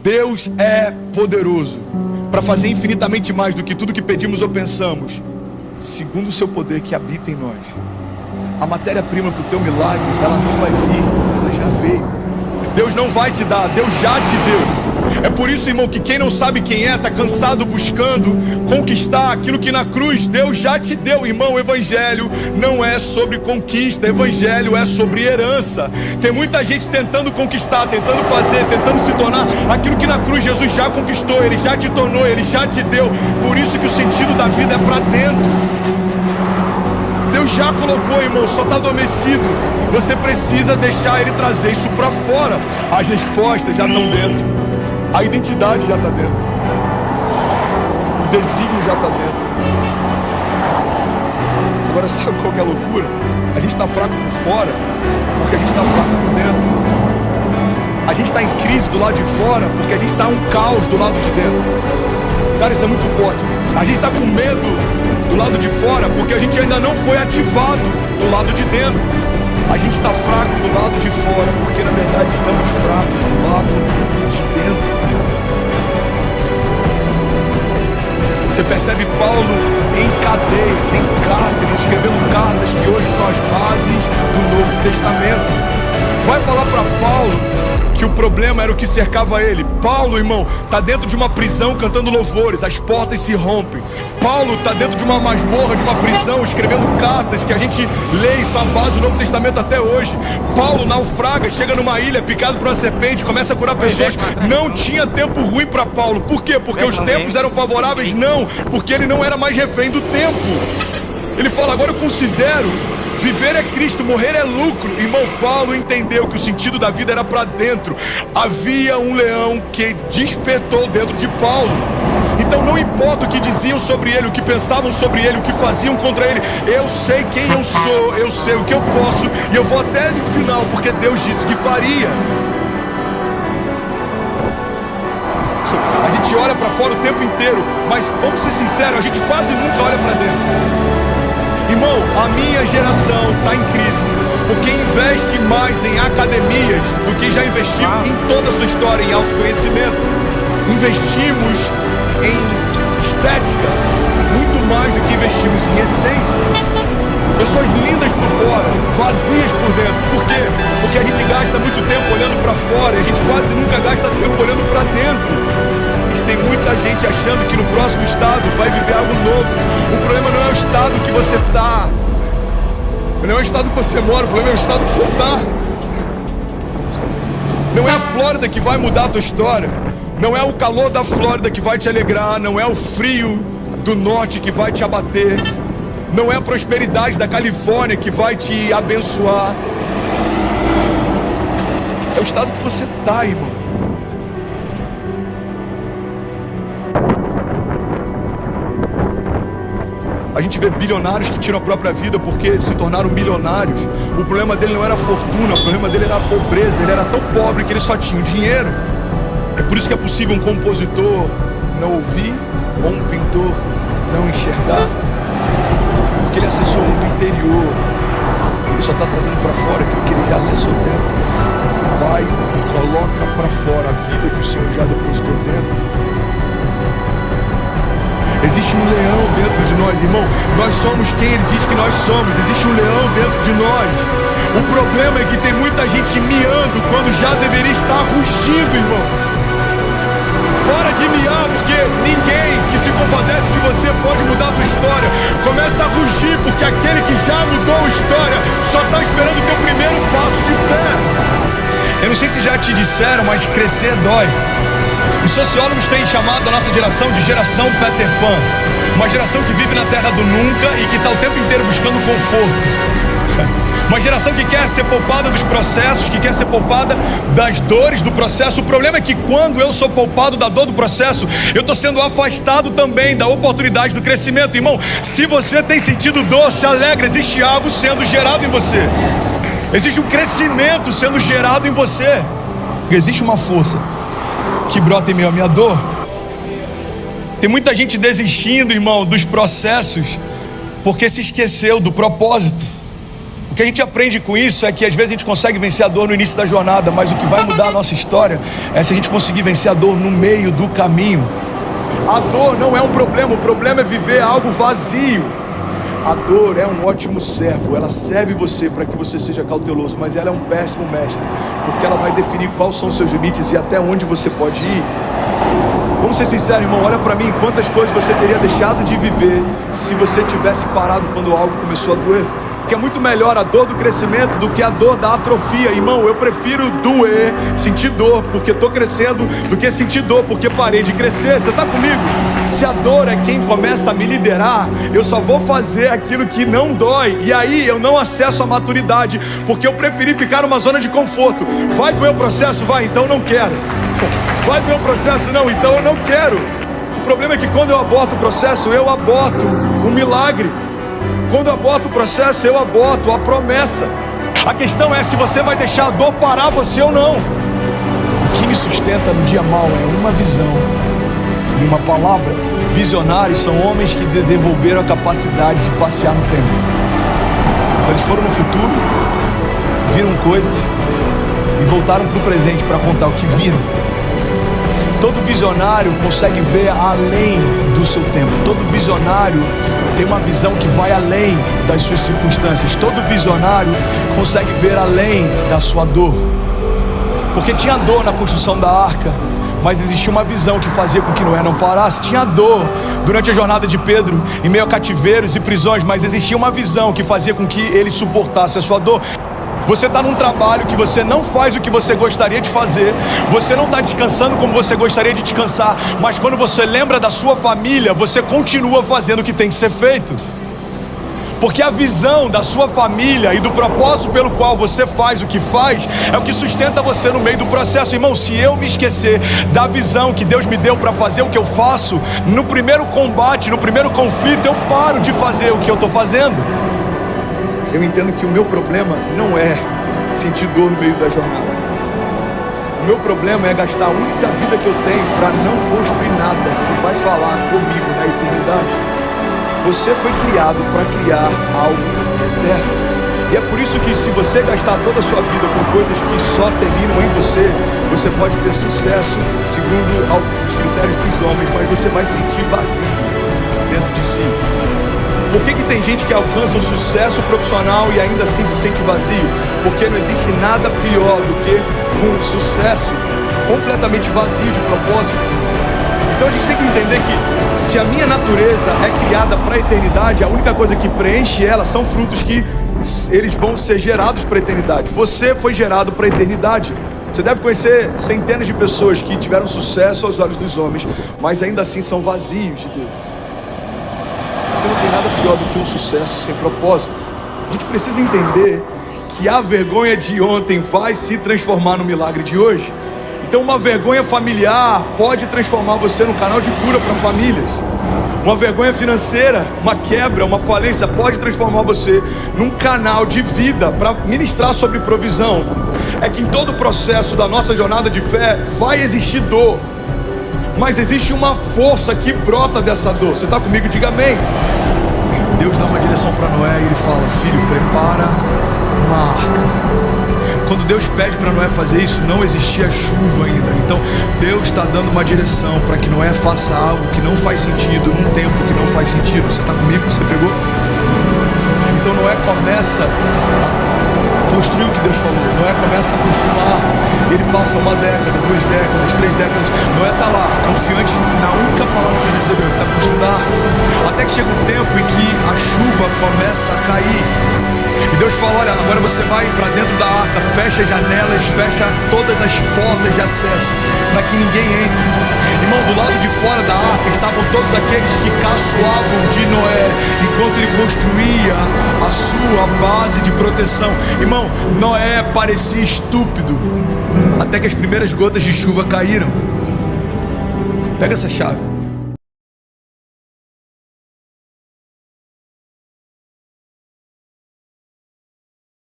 Deus é poderoso para fazer infinitamente mais do que tudo que pedimos ou pensamos, segundo o seu poder que habita em nós. A matéria-prima para o teu milagre, ela não vai vir, ela já veio. Deus não vai te dar, Deus já te deu. É por isso, irmão, que quem não sabe quem é, está cansado buscando conquistar aquilo que na cruz Deus já te deu. Irmão, o evangelho não é sobre conquista, evangelho é sobre herança. Tem muita gente tentando conquistar, tentando fazer, tentando se tornar aquilo que na cruz Jesus já conquistou, Ele já te tornou, Ele já te deu. Por isso que o sentido da vida é para dentro. Deus já colocou, irmão, só está adormecido. Você precisa deixar Ele trazer isso para fora. As respostas já estão dentro. A identidade já está dentro. O desígnio já está dentro. Agora sabe qual que é a loucura? A gente está fraco por fora porque a gente está fraco por dentro. A gente está em crise do lado de fora porque a gente está um caos do lado de dentro. Cara, isso é muito forte. A gente está com medo do lado de fora porque a gente ainda não foi ativado do lado de dentro. A gente está fraco do lado de fora porque na verdade estamos fracos do lado de dentro. Você percebe Paulo em cadeias, em cárcere, escrevendo cartas que hoje são as bases do Novo Testamento. Vai falar para Paulo que o problema era o que cercava ele. Paulo, irmão, está dentro de uma prisão cantando louvores, as portas se rompem. Paulo está dentro de uma masmorra, de uma prisão, escrevendo cartas que a gente lê e são a base do Novo Testamento até hoje. Paulo naufraga, chega numa ilha, picado por uma serpente, começa a curar pessoas. Não tinha tempo ruim para Paulo. Por quê? Porque os tempos eram favoráveis? Não, porque ele não era mais refém do tempo. Ele fala, agora eu considero viver é Cristo, morrer é lucro. Irmão, Paulo entendeu que o sentido da vida era para dentro. Havia um leão que despertou dentro de Paulo. Então não importa o que diziam sobre ele, o que pensavam sobre ele, o que faziam contra ele. Eu sei quem eu sou, eu sei o que eu posso e eu vou até o final, porque Deus disse que faria. A gente olha para fora o tempo inteiro, mas vamos ser sinceros, a gente quase nunca olha para dentro. Irmão, a minha geração está em crise porque investe mais em academias do que já investiu em toda a sua história em autoconhecimento. Investimos em estética muito mais do que investimos em essência. Pessoas lindas por fora, vazias por dentro. Por quê? Porque a gente gasta muito tempo olhando para fora e a gente quase nunca gasta tempo olhando para dentro. Tem muita gente achando que no próximo estado vai viver algo novo. O problema não é o estado que você está, não é o estado que você mora, o problema é o estado que você está. Não é a Flórida que vai mudar a tua história. Não é o calor da Flórida que vai te alegrar. Não é o frio do norte que vai te abater. Não é a prosperidade da Califórnia que vai te abençoar. É o estado que você está, irmão. A gente vê bilionários que tiram a própria vida porque se tornaram milionários. O problema dele não era a fortuna, o problema dele era a pobreza. Ele era tão pobre que ele só tinha o dinheiro. É por isso que é possível um compositor não ouvir ou um pintor não enxergar, porque ele acessou o mundo interior. Ele só está trazendo para fora aquilo que ele já acessou dentro. Vai, coloca para fora a vida que o Senhor já depositou dentro. Existe um leão dentro de nós, irmão. Nós somos quem Ele diz que nós somos. Existe um leão dentro de nós. O problema é que tem muita gente miando quando já deveria estar rugindo, irmão. Para de miar, porque ninguém que se compadece de você pode mudar a tua história. Começa a rugir, porque aquele que já mudou a história só está esperando o teu primeiro passo de fé. Eu não sei se já te disseram, mas crescer dói. Os sociólogos têm chamado a nossa geração de geração Peter Pan. Uma geração que vive na terra do nunca e que está o tempo inteiro buscando conforto. Uma geração que quer ser poupada dos processos, que quer ser poupada das dores do processo. O problema é que quando eu sou poupado da dor do processo, eu estou sendo afastado também da oportunidade do crescimento. Irmão, se você tem sentido dor, se alegra, existe algo sendo gerado em você. Existe um crescimento sendo gerado em você. Existe uma força que brota em meio à minha dor. Tem muita gente desistindo, irmão, dos processos porque se esqueceu do propósito. O O que a gente aprende com isso é que às vezes a gente consegue vencer a dor no início da jornada, mas o que vai mudar a nossa história é se a gente conseguir vencer a dor no meio do caminho. A dor não é um problema, o problema é viver algo vazio. A dor é um ótimo servo, ela serve você para que você seja cauteloso, mas ela é um péssimo mestre, porque ela vai definir quais são os seus limites e até onde você pode ir. Vamos ser sinceros, irmão, olha para mim, quantas coisas você teria deixado de viver se você tivesse parado quando algo começou a doer. Que é muito melhor a dor do crescimento do que a dor da atrofia. Irmão, eu prefiro doer, sentir dor porque estou crescendo, do que sentir dor porque parei de crescer. Você está comigo? Se a dor é quem começa a me liderar, eu só vou fazer aquilo que não dói. E aí eu não acesso a maturidade, porque eu preferi ficar numa zona de conforto. Vai doer o processo? Vai, então eu não quero. Vai doer o processo? Não, então eu não quero. O problema é que quando eu aborto o processo, eu aborto o milagre. Quando eu aborto o processo, eu aborto a promessa. A questão é se você vai deixar a dor parar você ou não. O que me sustenta no dia mau é uma visão e uma palavra. Visionários são homens que desenvolveram a capacidade de passear no tempo. Então eles foram no futuro, viram coisas e voltaram para o presente para contar o que viram. Todo visionário consegue ver além do seu tempo. Todo visionário tem uma visão que vai além das suas circunstâncias. Todo visionário consegue ver além da sua dor. Porque tinha dor na construção da arca, mas existia uma visão que fazia com que Noé não parasse. Tinha dor durante a jornada de Pedro, em meio a cativeiros e prisões, mas existia uma visão que fazia com que ele suportasse a sua dor. Você está num trabalho que você não faz o que você gostaria de fazer, você não está descansando como você gostaria de descansar, mas quando você lembra da sua família, você continua fazendo o que tem que ser feito. Porque a visão da sua família e do propósito pelo qual você faz o que faz é o que sustenta você no meio do processo. Irmão, se eu me esquecer da visão que Deus me deu para fazer o que eu faço, no primeiro combate, no primeiro conflito, eu paro de fazer o que eu estou fazendo. Eu entendo que o meu problema não é sentir dor no meio da jornada. O meu problema é gastar a única vida que eu tenho para não construir nada que vai falar comigo na eternidade. Você foi criado para criar algo eterno. E é por isso que se você gastar toda a sua vida com coisas que só terminam em você, você pode ter sucesso segundo os critérios dos homens, mas você vai se sentir vazio dentro de si. Por que tem gente que alcança o sucesso profissional e ainda assim se sente vazio? Porque não existe nada pior do que um sucesso completamente vazio de propósito. Então a gente tem que entender que se a minha natureza é criada para a eternidade, a única coisa que preenche ela são frutos que eles vão ser gerados para a eternidade. Você foi gerado para a eternidade. Você deve conhecer centenas de pessoas que tiveram sucesso aos olhos dos homens, mas ainda assim são vazios de Deus. Não tem nada pior do que um sucesso sem propósito. A gente precisa entender que a vergonha de ontem vai se transformar no milagre de hoje. Então uma vergonha familiar pode transformar você num canal de cura para famílias. Uma vergonha financeira, uma quebra, uma falência pode transformar você num canal de vida para ministrar sobre provisão. É que em todo o processo da nossa jornada de fé vai existir dor, mas existe uma força que brota dessa dor. Você está comigo? Diga amém. Deus dá uma direção para Noé e ele fala: filho, prepara uma arca. Quando Deus pede para Noé fazer isso, não existia chuva ainda. Então Deus está dando uma direção para que Noé faça algo que não faz sentido, num tempo que não faz sentido. Você está comigo? Você pegou? Então Noé começa a construir o que Deus falou. Noé começa a construir uma arca. Ele passa 1 década, 2 décadas, 3 décadas. Noé está lá, confiante na única palavra que ele recebeu. Ele está construindo a arca. Até que chega um tempo em que a chuva começa a cair. E Deus fala: olha, agora você vai para dentro da arca, fecha as janelas, fecha todas as portas de acesso, para que ninguém entre. Irmão, do lado de fora da arca estavam todos aqueles que caçoavam de Noé, enquanto ele construía a sua base de proteção. Irmão, Noé parecia estúpido, até que as primeiras gotas de chuva caíram. Pega essa chave.